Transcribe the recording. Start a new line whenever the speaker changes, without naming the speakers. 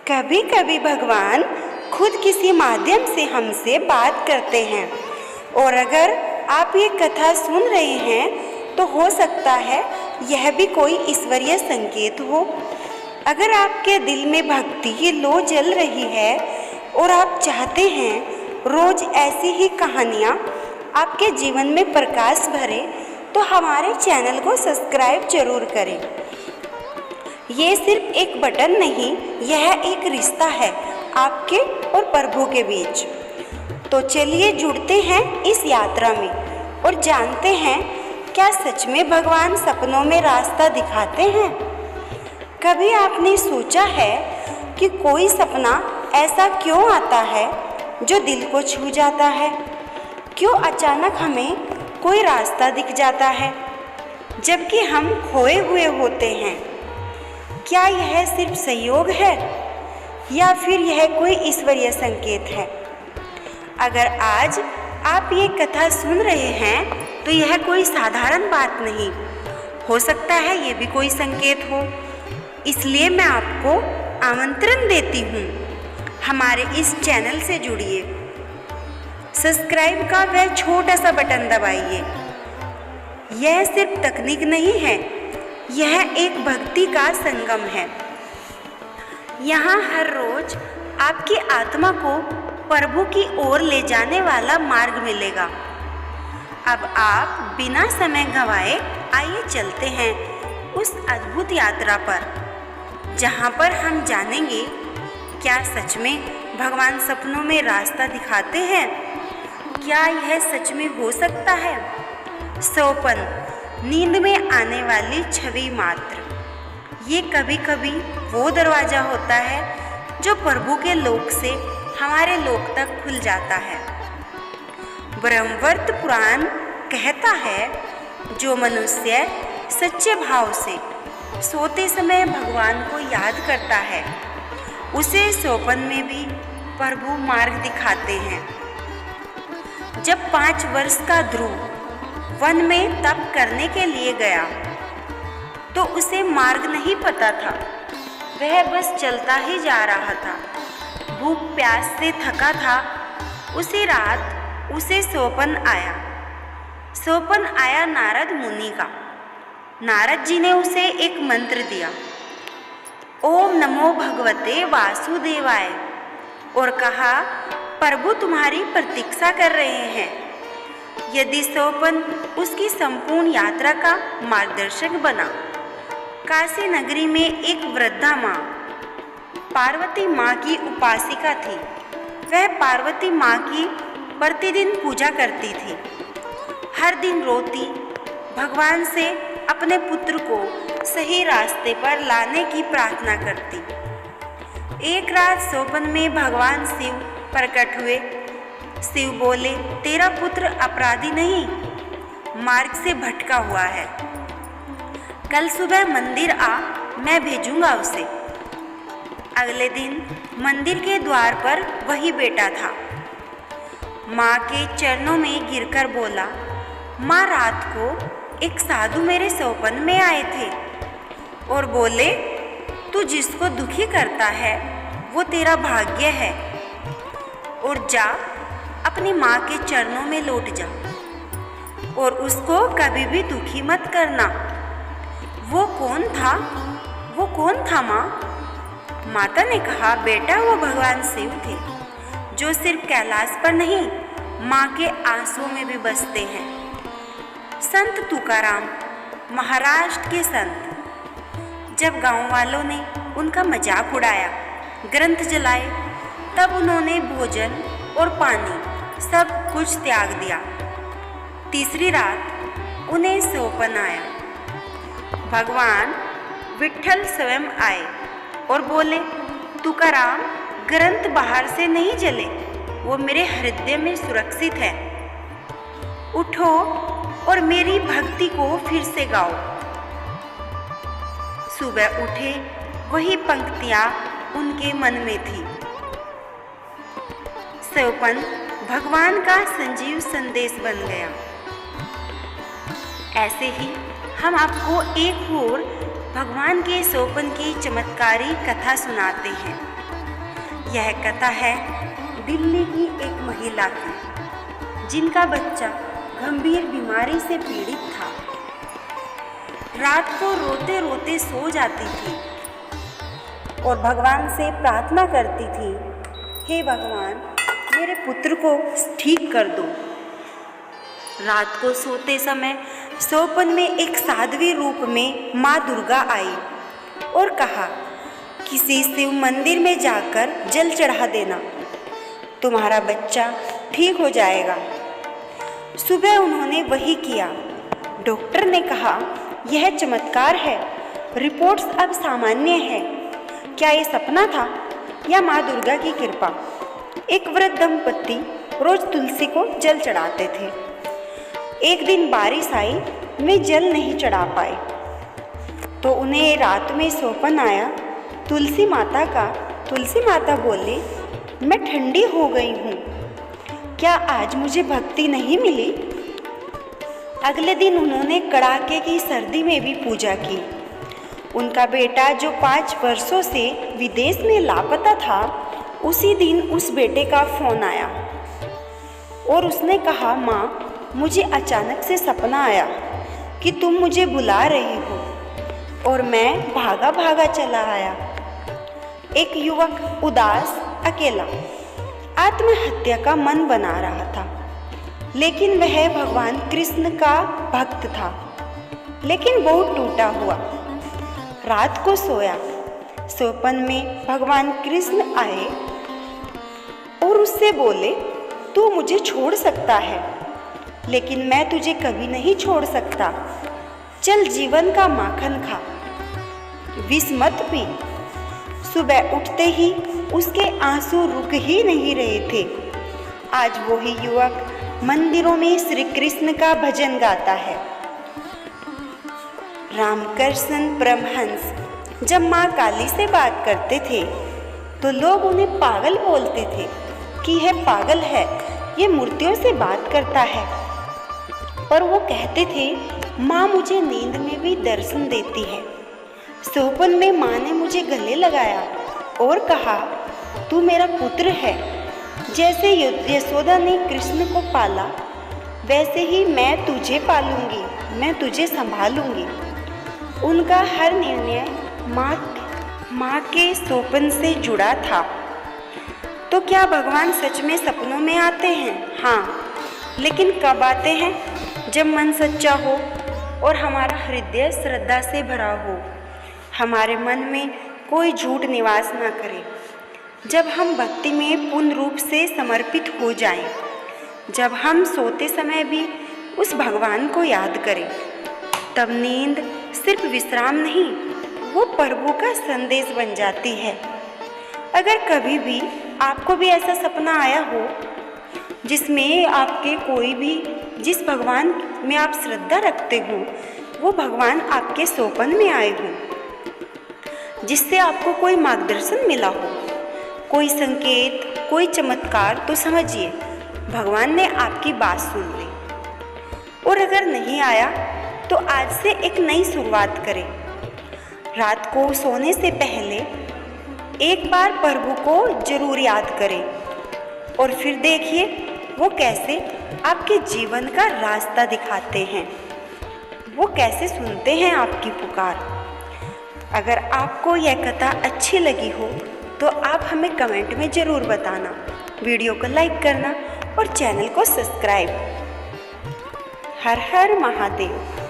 कभी कभी भगवान खुद किसी माध्यम से हमसे बात करते हैं, और अगर आप ये कथा सुन रहे हैं तो हो सकता है यह भी कोई ईश्वरीय संकेत हो। अगर आपके दिल में भक्ति की लौ जल रही है और आप चाहते हैं रोज ऐसी ही कहानियाँ आपके जीवन में प्रकाश भरे, तो हमारे चैनल को सब्सक्राइब जरूर करें। ये सिर्फ एक बटन नहीं, यह एक रिश्ता है आपके और प्रभु के बीच। तो चलिए जुड़ते हैं इस यात्रा में और जानते हैं क्या सच में भगवान सपनों में रास्ता दिखाते हैं। कभी आपने सोचा है कि कोई सपना ऐसा क्यों आता है जो दिल को छू जाता है? क्यों अचानक हमें कोई रास्ता दिख जाता है जबकि हम खोए हुए होते हैं? क्या यह सिर्फ संयोग है या फिर यह कोई ईश्वरीय संकेत है? अगर आज आप ये कथा सुन रहे हैं तो यह कोई साधारण बात नहीं, हो सकता है ये भी कोई संकेत हो। इसलिए मैं आपको आमंत्रण देती हूँ, हमारे इस चैनल से जुड़िए। सब्सक्राइब का वह छोटा सा बटन दबाइए। यह सिर्फ तकनीक नहीं है, यह एक भक्ति का संगम है। यहाँ हर रोज आपकी आत्मा को प्रभु की ओर ले जाने वाला मार्ग मिलेगा। अब आप बिना समय गंवाए आइए चलते हैं उस अद्भुत यात्रा पर, जहाँ पर हम जानेंगे क्या सच में भगवान सपनों में रास्ता दिखाते हैं। क्या यह सच में हो सकता है? स्वप्न, नींद में आने वाली छवि मात्र, ये कभी कभी वो दरवाज़ा होता है जो प्रभु के लोक से हमारे लोक तक खुल जाता है। ब्रह्मवर्त पुराण कहता है, जो मनुष्य सच्चे भाव से सोते समय भगवान को याद करता है, उसे स्वप्न में भी प्रभु मार्ग दिखाते हैं। जब 5 वर्ष का ध्रुव वन में तप करने के लिए गया तो उसे मार्ग नहीं पता था। वह बस चलता ही जा रहा था। भूख प्यास से थका था। उसी रात उसे स्वप्न आया। स्वप्न आया नारद मुनि का। नारद जी ने उसे एक मंत्र दिया, ओम नमो भगवते वासुदेवाय, और कहा, प्रभु तुम्हारी प्रतीक्षा कर रहे हैं। यदि स्वप्न उसकी संपूर्ण यात्रा का मार्गदर्शक बना। काशी नगरी में एक वृद्धा माँ पार्वती माँ की उपासिका थी। वह पार्वती माँ की प्रतिदिन पूजा करती थी। हर दिन रोती भगवान से अपने पुत्र को सही रास्ते पर लाने की प्रार्थना करती। एक रात स्वप्न में भगवान शिव प्रकट हुए। शिव बोले, तेरा पुत्र अपराधी नहीं, मार्ग से भटका हुआ है। कल सुबह मंदिर आ, मैं भेजूंगा उसे। अगले दिन मंदिर के द्वार पर वही बेटा था। माँ के चरणों में गिरकर बोला, माँ, रात को एक साधु मेरे स्वप्न में आए थे और बोले, तू जिसको दुखी करता है वो तेरा भाग्य है, और जा अपनी माँ के चरणों में लौट जा और उसको कभी भी दुखी मत करना। वो कौन था? वो कौन था माँ? माता ने कहा, बेटा, वो भगवान शिव थे, जो सिर्फ कैलाश पर नहीं, माँ के आंसुओं में भी बसते हैं। संत तुकाराम, महाराष्ट्र के संत, जब गांव वालों ने उनका मजाक उड़ाया, ग्रंथ जलाए, तब उन्होंने भोजन और पानी सब कुछ त्याग दिया। तीसरी रात उन्हें स्वप्न आया। भगवान विट्ठल स्वयं आए और बोले, तुकाराम, ग्रंथ बाहर से नहीं जले, वो मेरे हृदय में सुरक्षित है। उठो और मेरी भक्ति को फिर से गाओ। सुबह उठे, वही पंक्तियाँ उनके मन में थी। स्वप्न भगवान का संजीव संदेश बन गया। ऐसे ही हम आपको एक और भगवान के स्वप्न की चमत्कारी कथा सुनाते हैं। यह कथा है दिल्ली की एक महिला की, जिनका बच्चा गंभीर बीमारी से पीड़ित था। रात को रोते रोते सो जाती थी और भगवान से प्रार्थना करती थी, हे भगवान, मेरे पुत्र को ठीक कर दो। रात को सोते समय स्वप्न में एक साध्वी रूप में माँ दुर्गा आई और कहा, किसी शिव मंदिर में जाकर जल चढ़ा देना, तुम्हारा बच्चा ठीक हो जाएगा। सुबह उन्होंने वही किया। डॉक्टर ने कहा, यह चमत्कार है, रिपोर्ट्स अब सामान्य है। क्या ये सपना था या माँ दुर्गा की कृपा? एक वृद्ध दंपत्ति रोज तुलसी को जल चढ़ाते थे। एक दिन बारिश आई, वे जल नहीं चढ़ा पाए तो उन्हें रात में स्वप्न आया तुलसी माता का। तुलसी माता बोली, मैं ठंडी हो गई हूँ, क्या आज मुझे भक्ति नहीं मिली? अगले दिन उन्होंने कड़ाके की सर्दी में भी पूजा की। उनका बेटा जो 5 वर्षों से विदेश में लापता था, उसी दिन उस बेटे का फ़ोन आया और उसने कहा, माँ, मुझे अचानक से सपना आया कि तुम मुझे बुला रही हो और मैं भागा भागा चला आया। एक युवक उदास, अकेला, आत्महत्या का मन बना रहा था, लेकिन वह भगवान कृष्ण का भक्त था, लेकिन बहुत टूटा हुआ। रात को सोया, स्वप्न में भगवान कृष्ण आए और उससे बोले, तू मुझे छोड़ सकता है, लेकिन मैं तुझे कभी नहीं छोड़ सकता। चल जीवन का माखन खा, विष मत पी। सुबह उठते ही उसके आंसू रुक ही नहीं रहे थे। आज वही युवक मंदिरों में श्री कृष्ण का भजन गाता है। रामकृष्ण परमहंस जब माँ काली से बात करते थे तो लोग उन्हें पागल बोलते थे कि यह पागल है, ये मूर्तियों से बात करता है। पर वो कहते थे, माँ मुझे नींद में भी दर्शन देती है। स्वप्न में माँ ने मुझे गले लगाया और कहा, तू मेरा पुत्र है। जैसे यशोदा ने कृष्ण को पाला, वैसे ही मैं तुझे पालूंगी, मैं तुझे संभालूंगी। उनका हर निर्णय माँ के स्वप्न से जुड़ा था। तो क्या भगवान सच में सपनों में आते हैं? हाँ, लेकिन कब आते हैं? जब मन सच्चा हो और हमारा हृदय श्रद्धा से भरा हो, हमारे मन में कोई झूठ निवास ना करे, जब हम भक्ति में पूर्ण रूप से समर्पित हो जाएं, जब हम सोते समय भी उस भगवान को याद करें, तब नींद सिर्फ विश्राम नहीं, वो प्रभु का संदेश बन जाती है। अगर कभी भी आपको भी ऐसा सपना आया हो जिसमें आपके कोई भी, जिस भगवान में आप श्रद्धा रखते हो, वो भगवान आपके स्वप्न में आए हो, जिससे आपको कोई मार्गदर्शन मिला हो, कोई संकेत, कोई चमत्कार, तो समझिए भगवान ने आपकी बात सुन ली। और अगर नहीं आया तो आज से एक नई शुरुआत करें। रात को सोने से पहले एक बार प्रभु को जरूर याद करें और फिर देखिए वो कैसे आपके जीवन का रास्ता दिखाते हैं, वो कैसे सुनते हैं आपकी पुकार। अगर आपको यह कथा अच्छी लगी हो तो आप हमें कमेंट में ज़रूर बताना, वीडियो को लाइक करना और चैनल को सब्सक्राइब। हर हर महादेव।